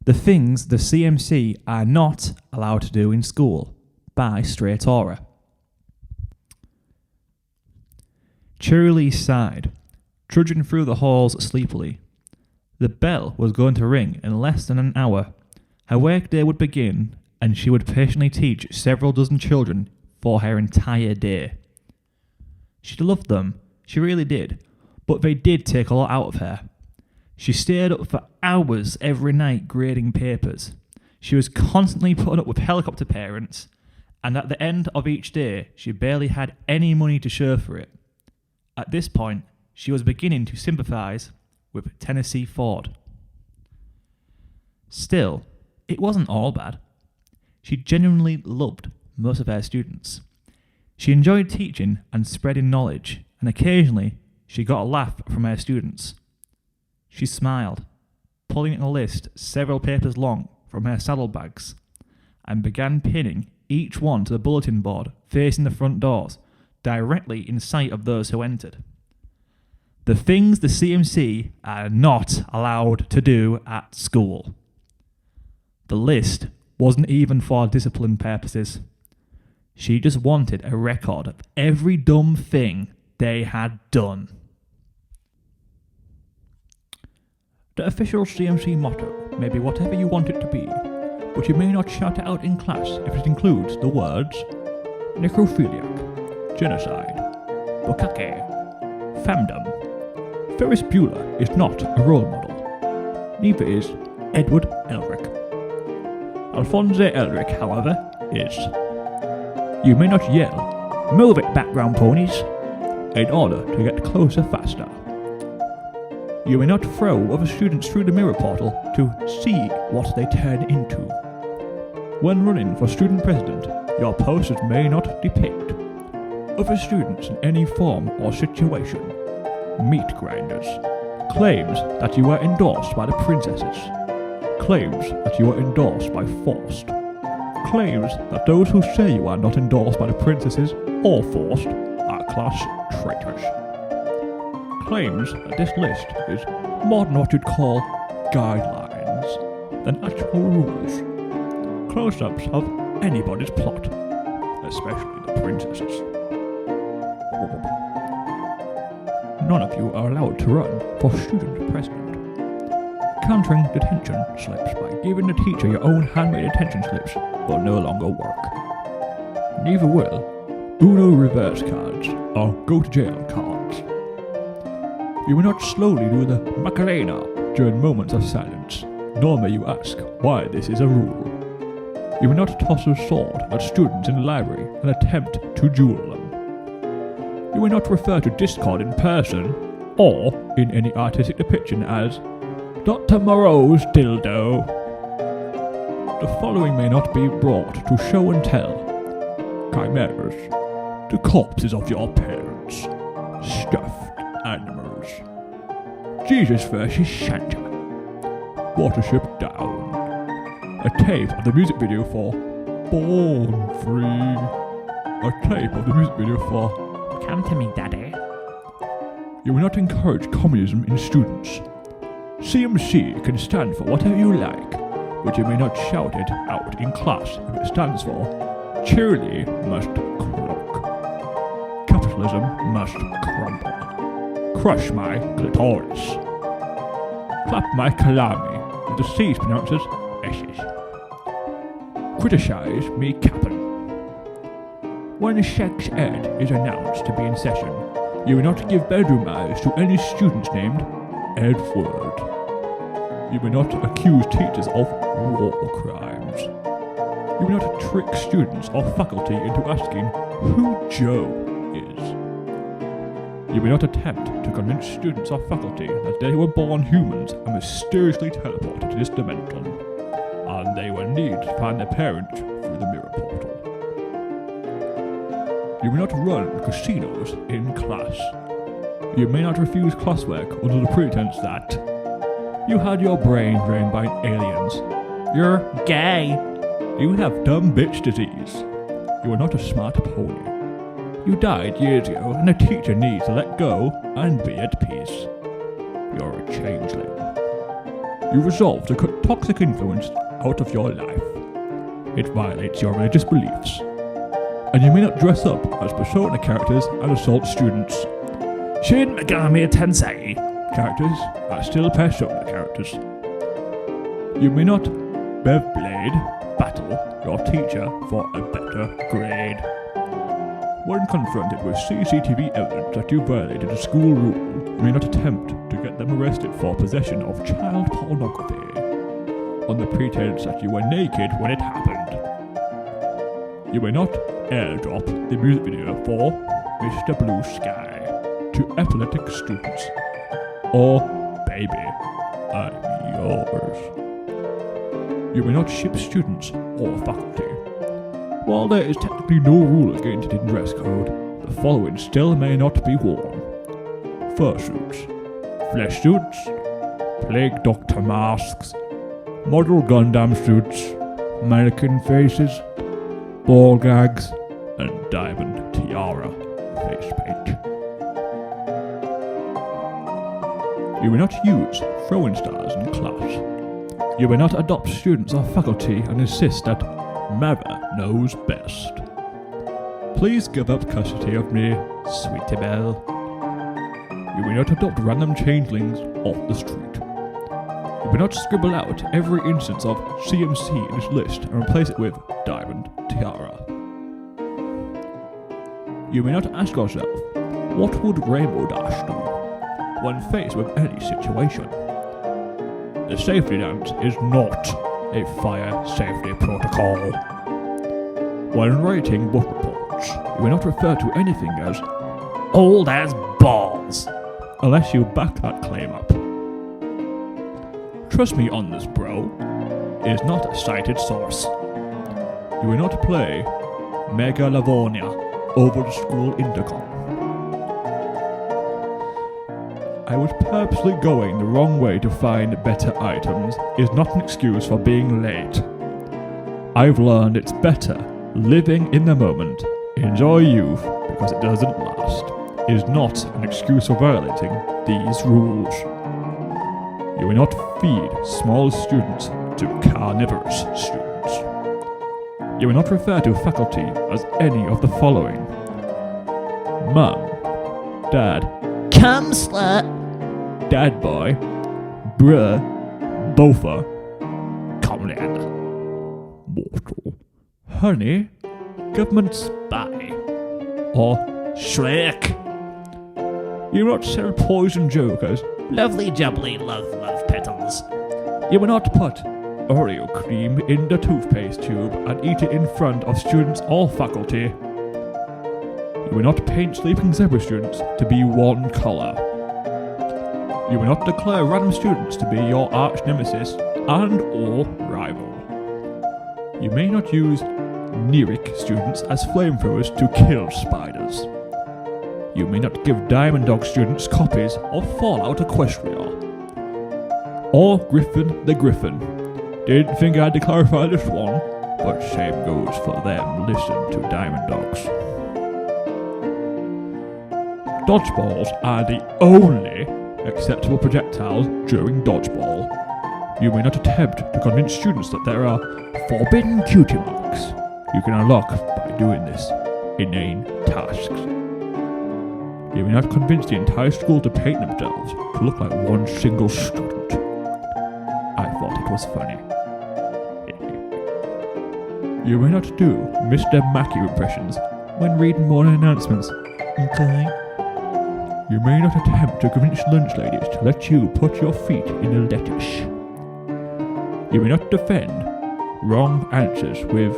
The things the CMC are not allowed to do in school by Str8aura. Cheerily sighed, trudging through the halls sleepily. The bell was going to ring in less than an hour. Her workday would begin, and she would patiently teach several dozen children for her entire day. She loved them, she really did, but they did take a lot out of her. She stayed up for hours every night grading papers. She was constantly putting up with helicopter parents, and at the end of each day, she barely had any money to show for it. At this point, she was beginning to sympathise with Tennessee Ford. Still, it wasn't all bad. She genuinely loved most of her students. She enjoyed teaching and spreading knowledge, and occasionally she got a laugh from her students. She smiled, pulling a list several papers long from her saddlebags, and began pinning each one to the bulletin board facing the front doors, directly in sight of those who entered. The things the CMC are not allowed to do at school. The list wasn't even for discipline purposes. She just wanted a record of every dumb thing they had done. The official CMC motto may be whatever you want it to be, but you may not shout it out in class if it includes the words necrophiliac, genocide, bukkake, femdom. Ferris Bueller is not a role model. Neither is Edward Elric. Alphonse Elric, however, is. You may not yell, "Move it, background ponies," in order to get closer faster. You may not throw other students through the mirror portal to see what they turn into. When running for student president, your posters may not depict other students in any form or situation. Meat grinders. Claims that you are endorsed by the princesses. Claims that you are endorsed by Forced. Claims that those who say you are not endorsed by the princesses or Forced are class traitors. Claims that this list is more than what you'd call guidelines than actual rules. Close-ups of anybody's plot, especially the princesses. None of you are allowed to run for student president. Countering detention slips by giving the teacher your own handmade detention slips will no longer work. Neither will Uno reverse cards or go to jail cards. You will not slowly do the Macarena during moments of silence, nor may you ask why this is a rule. You will not toss a sword at students in the library and attempt to duel them. You will not refer to Discord in person, or in any artistic depiction as Dr. Moreau's dildo. The following may not be brought to show and tell. Chimeras, the corpses of your parents, stuffed animals, Jesus versus Santa, Watership Down, a tape of the music video for Born Free, a tape of the music video for Come to Me, Daddy. You will not encourage communism in students. CMC can stand for whatever you like, but you may not shout it out in class if it stands for Cheerily must croak. Capitalism must crumble. Crush my clitoris. Clap my kalami, as the C's pronounces S's. Criticize me cappin'. When sex ed is announced to be in session, you will not give bedroom eyes to any students named Edward. You will not accuse teachers of war crimes. You will not trick students or faculty into asking who Joe is. You will not attempt to convince students or faculty that they were born humans and mysteriously teleported to this dimension, and they will need to find their parents through the mirror portal. You may not run casinos in class. You may not refuse classwork under the pretense that you had your brain drained by aliens. You're gay. You have dumb bitch disease. You are not a smart pony. You died years ago and a teacher needs to let go and be at peace. You're a changeling. You resolve to cut toxic influence out of your life. It violates your religious beliefs. And you may not dress up as Persona characters and assault students. Shin Megami Tensei characters are still Persona characters. You may not Beyblade battle your teacher for a better grade. When confronted with CCTV evidence that you violated a school rule, you may not attempt to get them arrested for possession of child pornography, on the pretense that you were naked when it happened. You may not airdrop the music video for Mr. Blue Sky to epileptic students, or Baby, I'm Yours. You may not ship students or faculty. While there is technically no rule against it in dress code, the following still may not be worn: fursuits, flesh suits, plague doctor masks, model Gundam suits, mannequin faces, ball gags, and diamond tiara face paint. You may not use throwing stars in class. You may not adopt students or faculty and insist that Mother knows best. Please give up custody of me, sweetie belle. You may not adopt random changelings off the street. You may not scribble out every instance of CMC in this list and replace it with Diamond Tiara. You may not ask yourself, what would Rainbow Dash do when faced with any situation? The safety dance is not a fire safety protocol. When writing book reports, you may not refer to anything as old as balls, unless you back that claim up. Trust me on this, bro. It is not a cited source. You will not play Mega Livonia over the school intercom. I was purposely going the wrong way to find better items is not an excuse for being late. I've learned it's better living in the moment, enjoy youth because it doesn't last, is not an excuse for violating these rules. You will not feed small students to carnivorous students. You will not refer to faculty as any of the following: Mum, Dad, Come, slut. Dad boy, Bruh, Bofa, Comrade, Mortal, Honey, Government Spy, or Shrek. You will not sell poison jokers. Lovely jubbly love petals. You will not put Oreo cream in the toothpaste tube and eat it in front of students or faculty. You will not paint sleeping zebra students to be one colour. You will not declare random students to be your arch nemesis and or rival. You may not use Neeric students as flamethrowers to kill spiders. You may not give Diamond Dog students copies of Fallout Equestria. Or Griffin the Griffin. Didn't think I had to clarify this one, but same goes for them. Listen to Diamond Dogs. Dodgeballs are the only acceptable projectiles during dodgeball. You may not attempt to convince students that there are forbidden cutie marks you can unlock by doing this inane tasks. You may not convince the entire school to paint themselves to look like one single student. I thought it was funny. You may not do Mr. Mackey impressions when reading morning announcements. Okay. You may not attempt to convince lunch ladies to let you put your feet in a lettuce. You may not defend wrong answers with,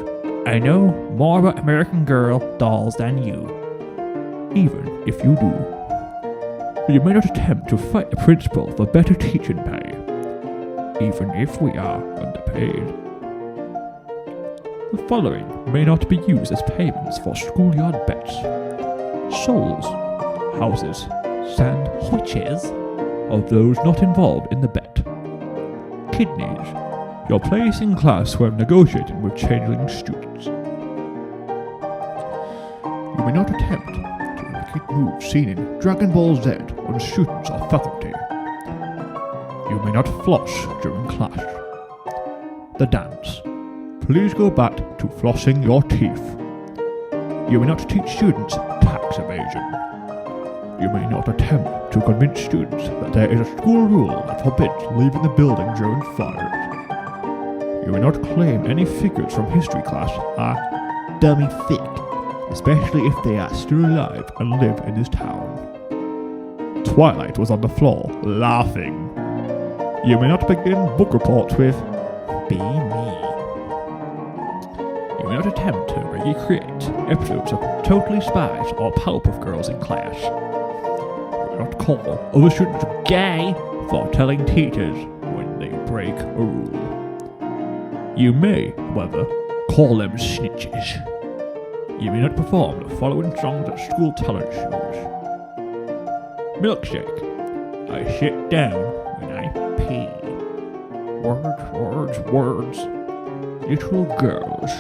I know more about American Girl dolls than you, even if you do. You may not attempt to fight the principal for better teaching pay, even if we are underpaid. The following may not be used as payments for schoolyard bets: souls, houses, sand, Witches. of those not involved in the bet. Kidneys, your place in class when negotiating with changeling students. You may not attempt to imitate moves seen in Dragon Ball Z on students or faculty. You may not floss during class. The dance. Please go back to flossing your teeth. You may not teach students tax evasion. You may not attempt to convince students that there is a school rule that forbids leaving the building during fires. You may not claim any figures from history class are dummy thick, especially if they are still alive and live in this town. Twilight was on the floor, laughing. You may not begin book reports with, "Be me." You may not attempt to recreate episodes of Totally Spies or Powerpuff Girls in class. You may not call other students gay for telling teachers when they break a rule. You may, however, call them snitches. You may not perform the following songs at school talent shows. Milkshake. I sit down when I pee. Words, words, words. Little girls.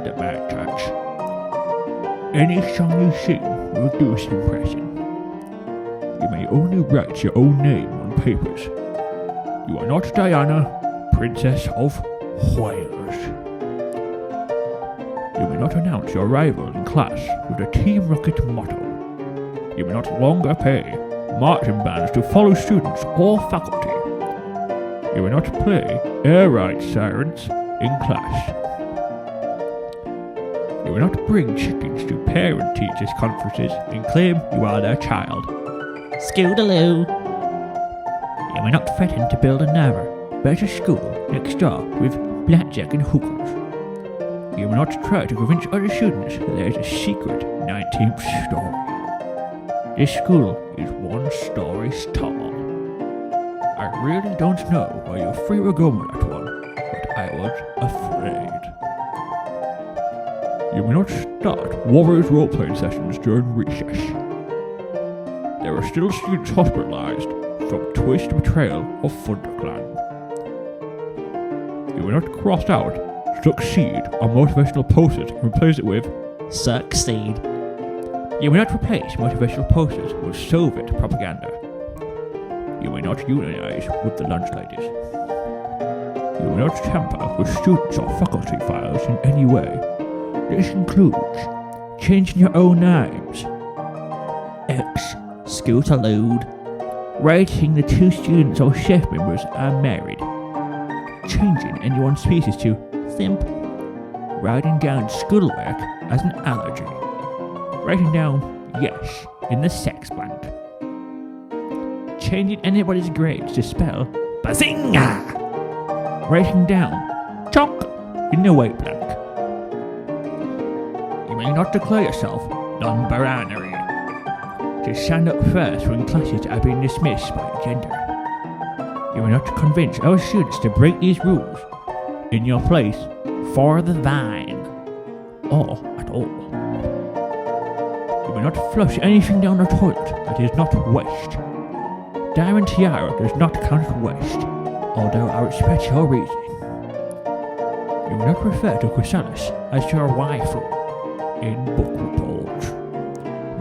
The bad touch. Any song you sing will do an impression. You may only write your own name on papers. You are not Diana, Princess of Wales. You may not announce your arrival in class with the Team Rocket motto. You may not longer pay marching bands to follow students or faculty. You may not play air raid sirens in class. You may not bring chickens to parent-teachers conferences and claim you are their child. Scootaloo. You may not threaten to build another, better school next door with blackjack and hookers. You may not try to convince other students that there is a secret 19th story. This school is 1 story tall. I really don't know where your free were going with that one, but I was afraid. You may not start Warriors role-playing sessions during recess. There are still students hospitalized from Twist Betrayal or ThunderClan. You may not cross out Succeed on motivational posters and replace it with Succeed. You may not replace motivational posters with Soviet propaganda. You may not unionize with the lunch ladies. You may not tamper with students or faculty files in any way. This includes changing your own names, X. Scootaloo. writing the 2 students or chef members are married, changing anyone's species to simp, writing down schoolwork as an allergy, writing down yes in the sex blank, changing anybody's grades to spell bazinga, writing down chalk in the white blank. You may not declare yourself non-binary, to stand up first when classes are being dismissed by gender. You may not convince other students to break these rules in your place for the vine, or at all. You may not flush anything down the toilet that is not waste. Diamond tiara does not count as waste, although I respect your reasoning. You may not refer to Chrysalis as your waifu in book reports,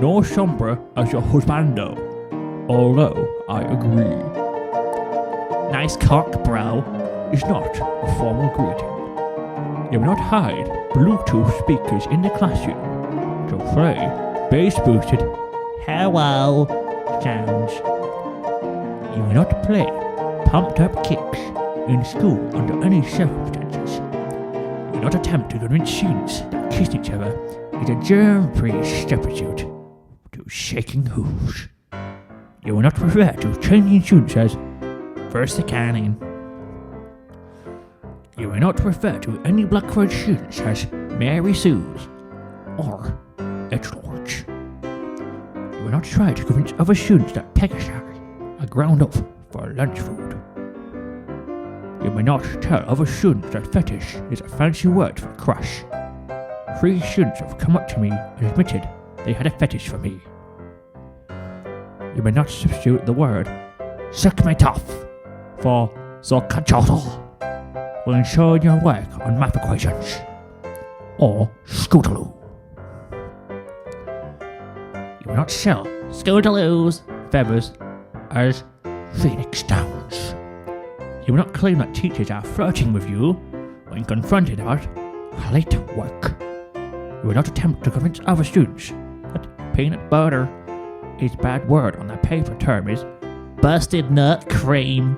nor Sombra as your husbando, although I agree. Nice cock, bro. Is not a formal greeting. You may not hide Bluetooth speakers in the classroom to play bass-boosted Hello. sounds. You may not play pumped-up kicks in school under any circumstances. You may not attempt to convince students that kissing each other is a germ-free substitute to shaking hooves. You will not refer to changing students as Versicaning. You may not refer to any Blackford students as Mary Sues or Edgelords. You will not try to convince other students that Pegasi are ground up for lunch food. You may not tell other students that fetish is a fancy word for crush. 3 students have come up to me and admitted they had a fetish for me. You may not substitute the word suck my tough for Zocachotl when showing your work on math equations, or Scootaloo. You will not sell Scootaloos. feathers as Phoenix Downs. You will not claim that teachers are flirting with you when confronted about late work. You will not attempt to convince other students that peanut butter is bad word on the paper term is Busted nut cream.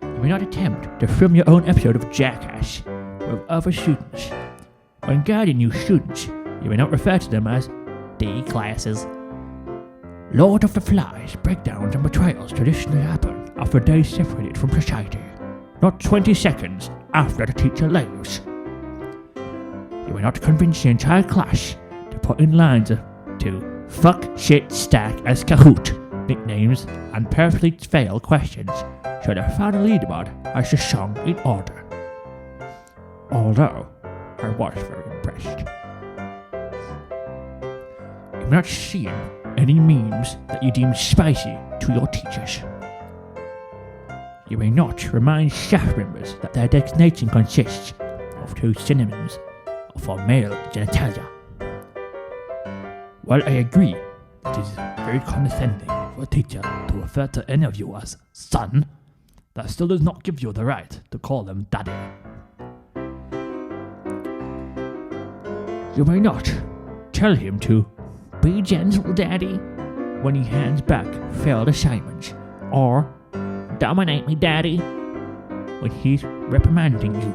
You may not attempt to film your own episode of Jackass with other students. When guiding new students, you may not refer to them as D classes. Lord of the Flies. Breakdowns and betrayals traditionally happen after days separated from society, not 20 seconds after the teacher leaves. You may not convince the entire class to put in lines to fuck, shit, stack as Kahoot nicknames and perfectly fail questions so their final leaderboard has the song in order. Although I was very impressed. You may not see any memes that you deem spicy to your teachers. You may not remind staff members that their designation consists of 2 synonyms for male genitalia. While I agree it is very condescending for a teacher to refer to any of you as son, that still does not give you the right to call them daddy. You may not tell him to be gentle, daddy, when he hands back failed assignments, or dominate me, daddy, when he's reprimanding you.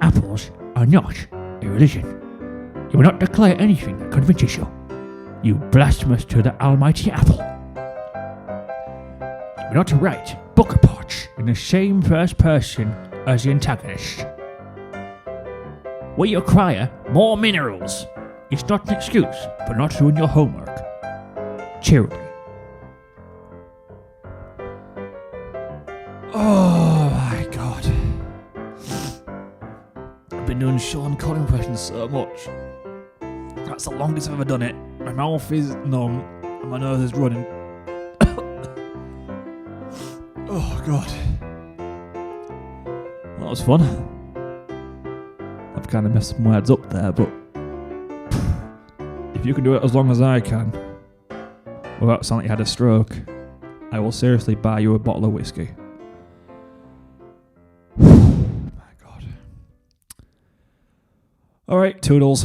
Apples are not a religion. You will not declare anything that convinces you. You blasphemous to the almighty apple. You will not write book reports in the same first person as the antagonist. We require more minerals. It's not an excuse for not doing your homework. Cheerily. Oh my god. I've been doing Sean Connery impressions so much. That's the longest I've ever done it. My mouth is numb and my nose is running. Oh god. That was fun. I've kind of messed some words up there, but if you can do it as long as I can, without sounding like you had a stroke, I will seriously buy you a bottle of whiskey. My god. Alright, toodles.